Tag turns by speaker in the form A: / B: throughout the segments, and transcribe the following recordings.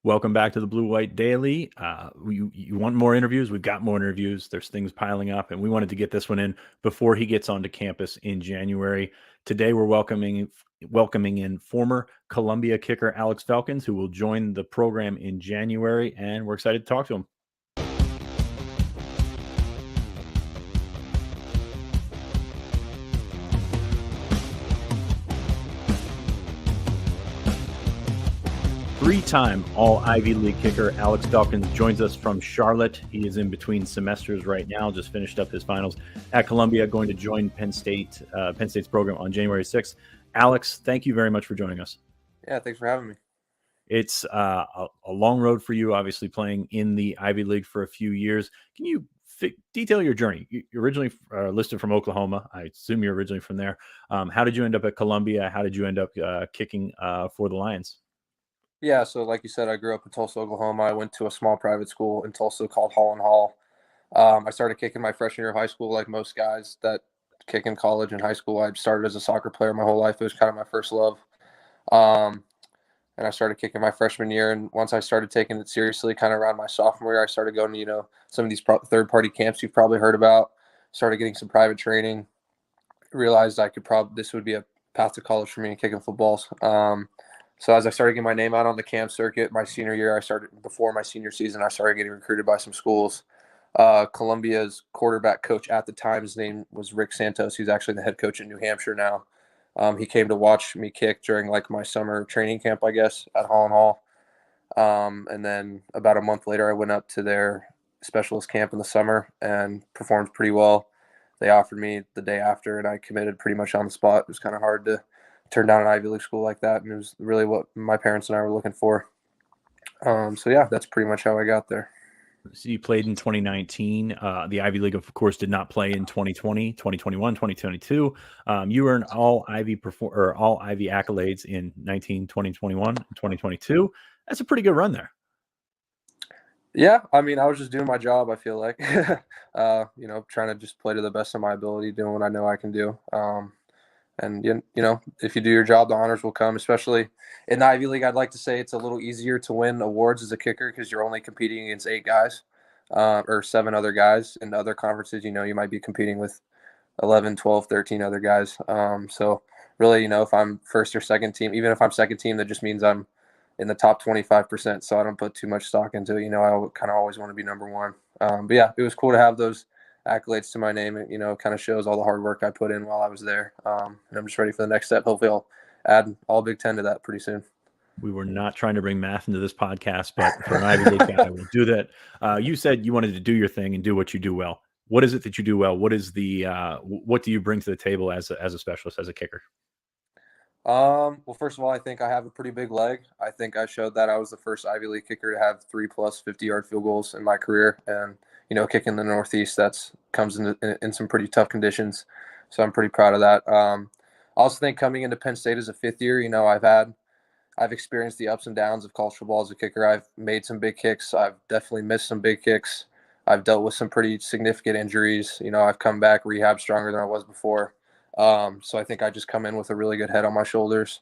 A: Welcome back to the Blue White Daily. You want more interviews? We've got more interviews. There's things piling up, and we wanted to get this one in before he gets onto campus in January. Today, we're welcoming in former Columbia kicker Alex Felkins, who will join the program in January, and we're excited to talk to him. Three-time All-Ivy League kicker Alex Felkins joins us from Charlotte. He is in between semesters right now, just finished up his finals at Columbia, going to join Penn State's program on January 6th. Alex, thank you very much for joining us.
B: Yeah, thanks for having me.
A: It's a long road for you, obviously playing in the Ivy League for a few years. Can you detail your journey? You're originally listed from Oklahoma. I assume you're originally from there. How did you end up at Columbia? How did you end up kicking for the Lions?
B: Yeah, so like you said, I grew up in Tulsa, Oklahoma. I went to a small private school in Tulsa called Hall & Hall. I started kicking my freshman year of high school, like most guys that kick in college and high school. I started as a soccer player my whole life. It was kind of my first love. And I started kicking my freshman year. And once I started taking it seriously, kind of around my sophomore year, I started going to, some of these third-party camps you've probably heard about. Started getting some private training. Realized I could this would be a path to college for me in kicking footballs. So as I started getting my name out on the camp circuit, my senior year, before my senior season, I started getting recruited by some schools. Columbia's quarterback coach at the time, his name was Rick Santos. He's actually the head coach in New Hampshire now. He came to watch me kick during like my summer training camp, I guess, at Hall & Hall. And then about a month later, I went up to their specialist camp in the summer and performed pretty well. They offered me the day after, and I committed pretty much on the spot. It was kind of hard to turn down an Ivy League school like that, and it was really what my parents and I were looking for. So yeah, that's pretty much how I got there.
A: So you played in 2019. The Ivy League, of course, did not play in 2020, 2021, 2022. You earned all Ivy accolades in 19, 2021, 2022. That's a pretty good run there.
B: Yeah, I mean, I was just doing my job, I feel like. Trying to just play to the best of my ability, doing what I know I can do. And, if you do your job, the honors will come, especially in the Ivy League. I'd like to say it's a little easier to win awards as a kicker because you're only competing against 8 guys or 7 other guys. In other conferences, you might be competing with 11, 12, 13 other guys. So really, if I'm first or second team, even if I'm second team, that just means I'm in the top 25%. So I don't put too much stock into it. I kind of always want to be number one. But yeah, it was cool to have those accolades to my name. It kind of shows all the hard work I put in while I was there. And I'm just ready for the next step. Hopefully I'll add all Big Ten to that pretty soon.
A: We were not trying to bring math into this podcast, but for an Ivy League guy, we'll do that. You said you wanted to do your thing and do what you do well. What is it that you do well? What is what do you bring to the table as a specialist, as a kicker?
B: Well, first of all, I think I have a pretty big leg. I think I showed that I was the first Ivy League kicker to have 3+ 50-yard field goals in my career. And kicking in the Northeast, comes in some pretty tough conditions. So I'm pretty proud of that. I also think coming into Penn State as a fifth year, I've experienced the ups and downs of college football as a kicker. I've made some big kicks. I've definitely missed some big kicks. I've dealt with some pretty significant injuries. I've come back rehab stronger than I was before. So I think I just come in with a really good head on my shoulders.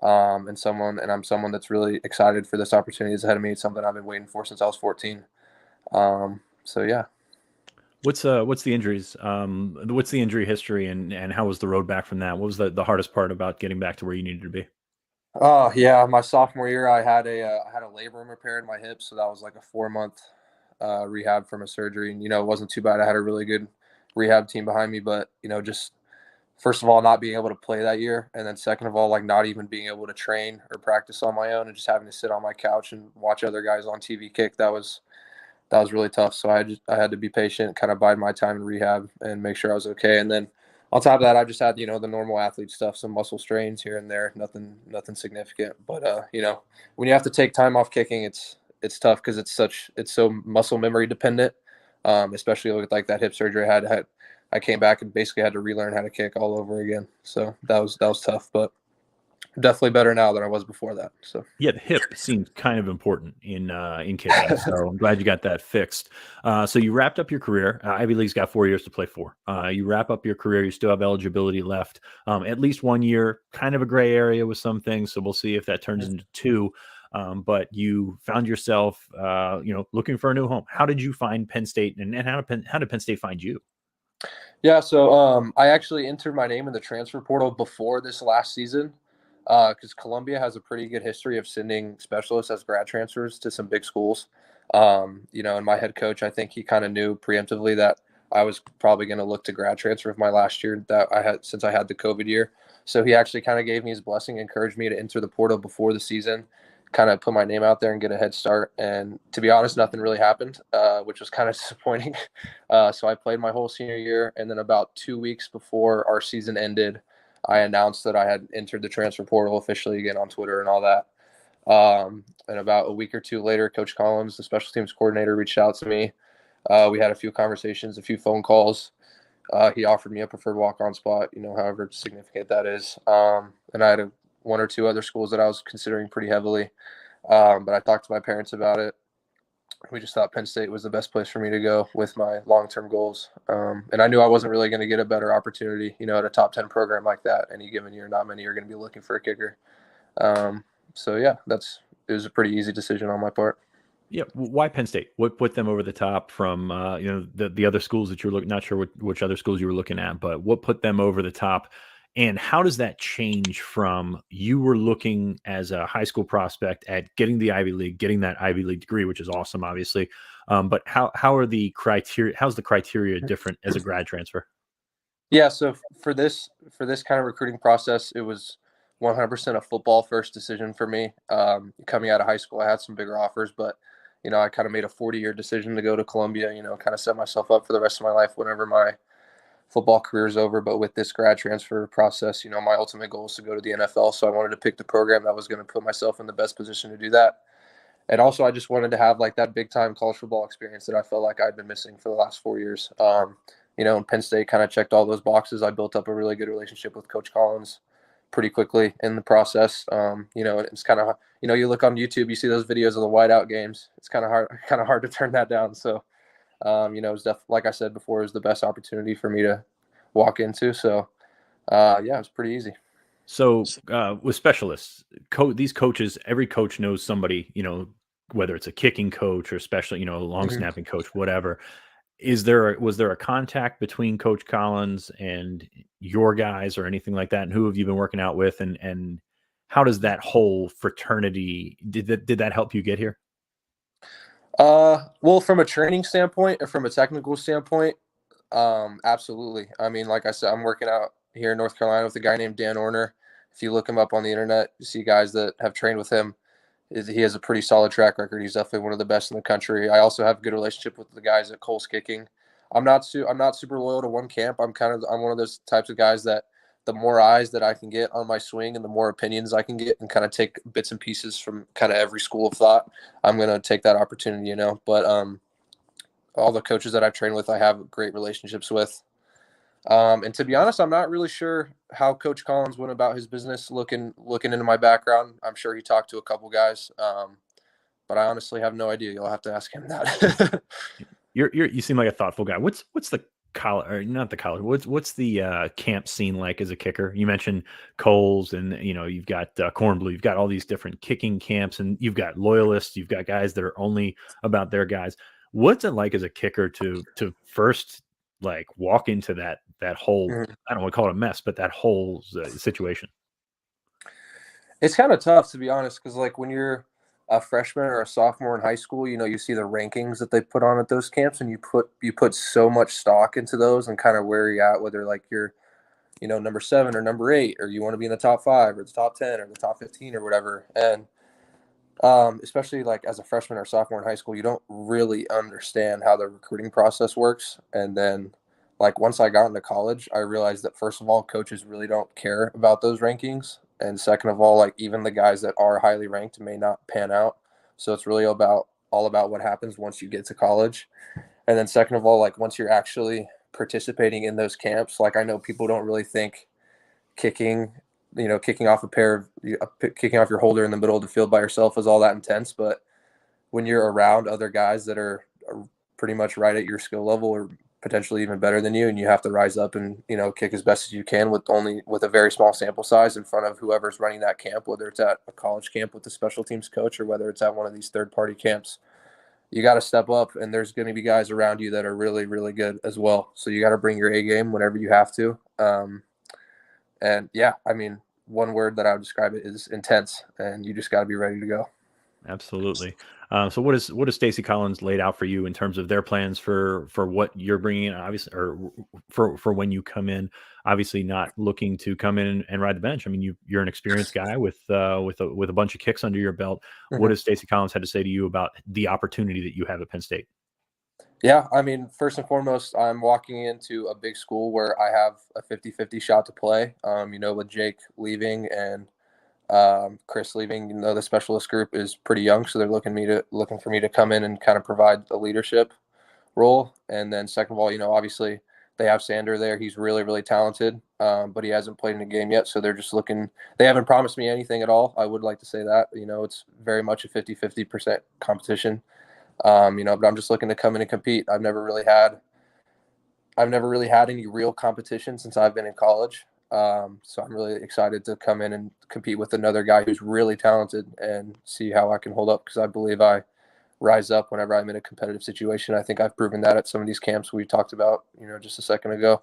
B: And I'm someone that's really excited for this opportunity that's ahead of me. It's something I've been waiting for since I was 14. So yeah.
A: What's the injuries? What's the injury history and how was the road back from that? What was the hardest part about getting back to where you needed to be?
B: Oh yeah, my sophomore year, I had a labrum repair in my hip, so that was like a 4-month rehab from a surgery. And it wasn't too bad. I had a really good rehab team behind me, but just first of all, not being able to play that year, and then second of all, like not even being able to train or practice on my own, and just having to sit on my couch and watch other guys on TV kick. That was really tough. So I had to be patient, kind of bide my time in rehab and make sure I was okay. And then on top of that, I just had, the normal athlete stuff, some muscle strains here and there, nothing significant. But, when you have to take time off kicking, it's tough because it's so muscle memory dependent, especially with like that hip surgery I had. I came back and basically had to relearn how to kick all over again. So that was tough, but definitely better now than I was before that. So
A: yeah, the hip seems kind of important in kicking. So I'm glad you got that fixed. So you wrapped up your career. Ivy League's got 4 years to play for. You wrap up your career. You still have eligibility left. At least 1 year, kind of a gray area with some things. So we'll see if that turns into 2. but you found yourself, looking for a new home. How did you find Penn State, and how did Penn State find you?
B: Yeah, so I actually entered my name in the transfer portal before this last season because Columbia has a pretty good history of sending specialists as grad transfers to some big schools. And my head coach, I think he kind of knew preemptively that I was probably going to look to grad transfer of my last year that I had since I had the COVID year. So he actually kind of gave me his blessing, encouraged me to enter the portal before the season, kind of put my name out there and get a head start. And to be honest, nothing really happened, which was kind of disappointing. So I played my whole senior year, and then about 2 weeks before our season ended, I announced that I had entered the transfer portal officially again on Twitter and all that. And about a week or two later, Coach Collins, the special teams coordinator, reached out to me. We had a few conversations, a few phone calls. He offered me a preferred walk-on spot, however significant that is. And I had one or two other schools that I was considering pretty heavily. But I talked to my parents about it. We just thought Penn State was the best place for me to go with my long-term goals. And I knew I wasn't really going to get a better opportunity, at a top 10 program like that. Any given year, not many are going to be looking for a kicker. So yeah, it was a pretty easy decision on my part.
A: Yeah, why Penn State? What put them over the top from the other schools that you were looking? Not sure which other schools you were looking at, but what put them over the top? And how does that change from you were looking as a high school prospect at getting the Ivy League, getting that Ivy League degree, which is awesome, obviously. But how's the criteria different as a grad transfer?
B: Yeah, so for this kind of recruiting process, it was 100% a football first decision for me. Coming out of high school, I had some bigger offers, but I kind of made a 40-year decision to go to Columbia. Kind of set myself up for the rest of my life whenever my football career is over. But with this grad transfer process, my ultimate goal is to go to the NFL. So I wanted to pick the program that was going to put myself in the best position to do that. And also, I just wanted to have like that big time college football experience that I felt like I'd been missing for the last 4 years. And Penn State kind of checked all those boxes. I built up a really good relationship with Coach Collins pretty quickly in the process. It's kind of, you look on YouTube, you see those videos of the whiteout games. It's kind of hard to turn that down. So, it was definitely, like I said before, it was the best opportunity for me to walk into. So, it was pretty easy.
A: So with specialists, these coaches, every coach knows somebody, whether it's a kicking coach or especially, a long snapping coach, whatever. Was there a contact between Coach Collins and your guys or anything like that? And who have you been working out with? And how does that whole fraternity, did that help you get here?
B: Well, from a training standpoint or from a technical standpoint, absolutely. I mean, like I said, I'm working out here in North Carolina with a guy named Dan Orner. If you look him up on the internet, you see guys that have trained with him. He has a pretty solid track record. He's definitely one of the best in the country. I also have a good relationship with the guys at Cole's Kicking. I'm not super loyal to one camp. I'm one of those types of guys that the more eyes that I can get on my swing and the more opinions I can get and kind of take bits and pieces from kind of every school of thought, I'm going to take that opportunity, But all the coaches that I've trained with, I have great relationships with. And to be honest, I'm not really sure how Coach Collins went about his business looking into my background. I'm sure he talked to a couple guys, but I honestly have no idea. You'll have to ask him that.
A: You seem like a thoughtful guy. What's the college, or not the college? What's the camp scene like as a kicker? You mentioned Coles, and you've got Cornblue. You've got all these different kicking camps, and you've got loyalists. You've got guys that are only about their guys. What's it like as a kicker to first like walk into that whole, I don't want to call it a mess, but that whole situation?
B: It's kind of tough, to be honest, because like when you're a freshman or a sophomore in high school, you see the rankings that they put on at those camps, and you put so much stock into those and kind of where you're at, whether like you're, number 7 or number 8, or you want to be in the top 5 or the top 10 or the top 15 or whatever. And especially like as a freshman or sophomore in high school, you don't really understand how the recruiting process works. And then like once I got into college, I realized that first of all, coaches really don't care about those rankings. And second of all, like even the guys that are highly ranked may not pan out. So it's really all about what happens once you get to college. And then second of all, like once you're actually participating in those camps, like I know people don't really think kicking off kicking off your holder in the middle of the field by yourself is all that intense. But when you're around other guys that are pretty much right at your skill level or potentially even better than you, and you have to rise up and kick as best as you can with a very small sample size in front of whoever's running that camp, whether it's at a college camp with the special teams coach or whether it's at one of these third-party camps. You got to step up, and there's going to be guys around you that are really, really good as well. So you got to bring your A game whenever you have to. And yeah, I mean, one word that I would describe it is intense, and you just got to be ready to go.
A: Absolutely. So what is Stacy Collins laid out for you in terms of their plans for what you're bringing in, obviously, or for when you come in? Obviously, not looking to come in and ride the bench. I mean, you're an experienced guy with a bunch of kicks under your belt. What has Stacy Collins had to say to you about the opportunity that you have at Penn State?
B: Yeah, I mean, first and foremost, I'm walking into a big school where I have a 50-50 shot to play. With Jake leaving and Chris leaving, the specialist group is pretty young, so they're looking for me to come in and kind of provide a leadership role. And then second of all, obviously they have Sander there. He's really, really talented, but he hasn't played in a game yet, so they're just looking. They haven't promised me anything at all. I would like to say that. It's very much a 50-50% competition. But I'm just looking to come in and compete. I've never really had any real competition since I've been in college. So I'm really excited to come in and compete with another guy who's really talented and see how I can hold up, because I believe I rise up whenever I'm in a competitive situation. I think I've proven that at some of these camps we talked about, just a second ago.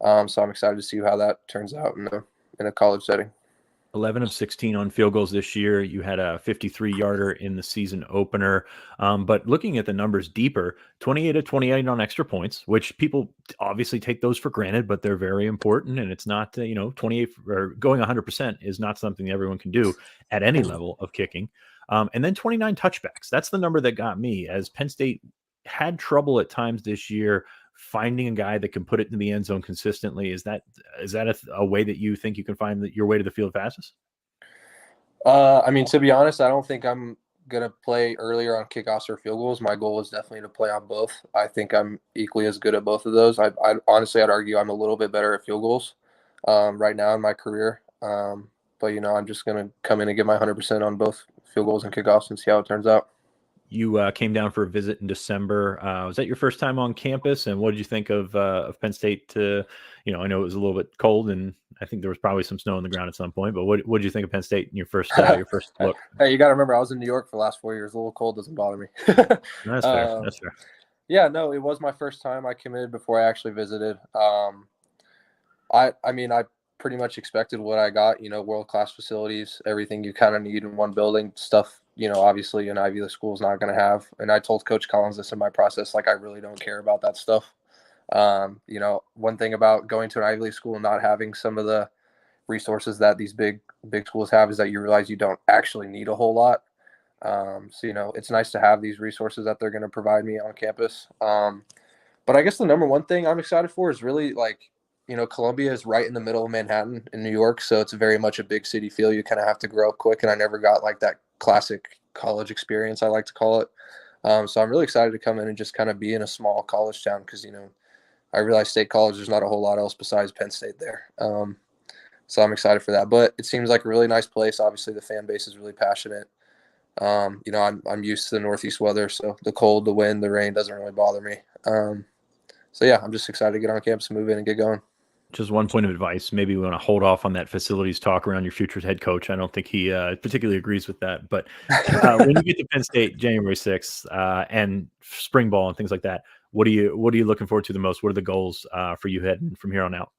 B: So I'm excited to see how that turns out in a college setting.
A: 11 of 16 on field goals this year. You had a 53-yarder in the season opener. But looking at the numbers deeper, 28 of 28 on extra points, which people obviously take those for granted, but they're very important. And it's not, 28 or going 100% is not something everyone can do at any level of kicking. And then 29 touchbacks. That's the number that got me, as Penn State had trouble at times this year finding a guy that can put it in the end zone consistently. Is that a way that you think you can find your way to the field fastest?
B: I mean, to be honest, I don't think I'm going to play earlier on kickoffs or field goals. My goal is definitely to play on both. I think I'm equally as good at both of those. I honestly, I'd argue I'm a little bit better at field goals right now in my career. But, I'm just going to come in and give my 100% on both field goals and kickoffs and see how it turns out.
A: You came down for a visit in December. Was that your first time on campus? And what did you think of Penn State? I know it was a little bit cold, and I think there was probably some snow on the ground at some point. But what did you think of Penn State in your first look?
B: Hey, you got to remember, I was in New York for the last 4 years. A little cold doesn't bother me.
A: That's fair. That's fair.
B: Yeah, no, it was my first time. I committed before I actually visited. I pretty much expected what I got. World-class facilities, everything you kind of need in one building. Stuff, obviously an Ivy League school is not going to have. And I told Coach Collins this in my process, I really don't care about that stuff. One thing about going to an Ivy League school and not having some of the resources that these big schools have is that you realize you don't actually need a whole lot. So it's nice to have these resources that they're going to provide me on campus. But I guess the number one thing I'm excited for is really Columbia is right in the middle of Manhattan in New York, so it's very much a big city feel. You kind of have to grow up quick, and I never got that classic college experience, I like to call it. So I'm really excited to come in and just kind of be in a small college town, because I realize State College, there's not a whole lot else besides Penn State there. So I'm excited for that. But it seems like a really nice place. Obviously, the fan base is really passionate. I'm used to the Northeast weather, so the cold, the wind, the rain doesn't really bother me. So yeah, I'm just excited to get on campus and move in and get going.
A: Just one point of advice. Maybe we want to hold off on that facilities talk around your future head coach. I don't think he particularly agrees with that. But when you get to Penn State January 6th and spring ball and things like that, what are you looking forward to the most? What are the goals for you heading from here on out?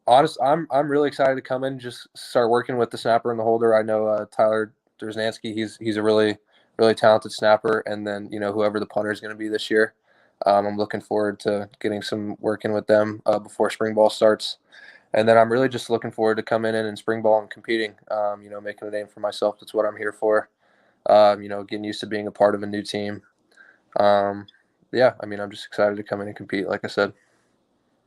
B: Honestly, I'm really excited to come in and just start working with the snapper and the holder. I know Tyler Derznansky, he's a really, really talented snapper. And then, whoever the punter is going to be this year. I'm looking forward to getting some work in with them before spring ball starts. And then I'm really just looking forward to coming in spring ball and competing, making a name for myself. That's what I'm here for. Getting used to being a part of a new team. I'm just excited to come in and compete, like I said.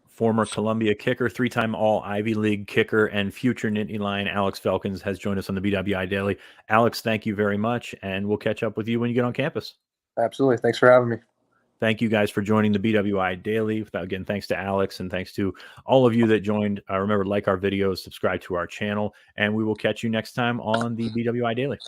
A: Former Columbia kicker, 3-time All-Ivy League kicker, and future Nittany Lion Alex Felkins has joined us on the BWI Daily. Alex, thank you very much, and we'll catch up with you when you get on campus.
B: Absolutely. Thanks for having me.
A: Thank you guys for joining the BWI Daily. Again, thanks to Alex, and thanks to all of you that joined. Remember, like our videos, subscribe to our channel, and we will catch you next time on the BWI Daily.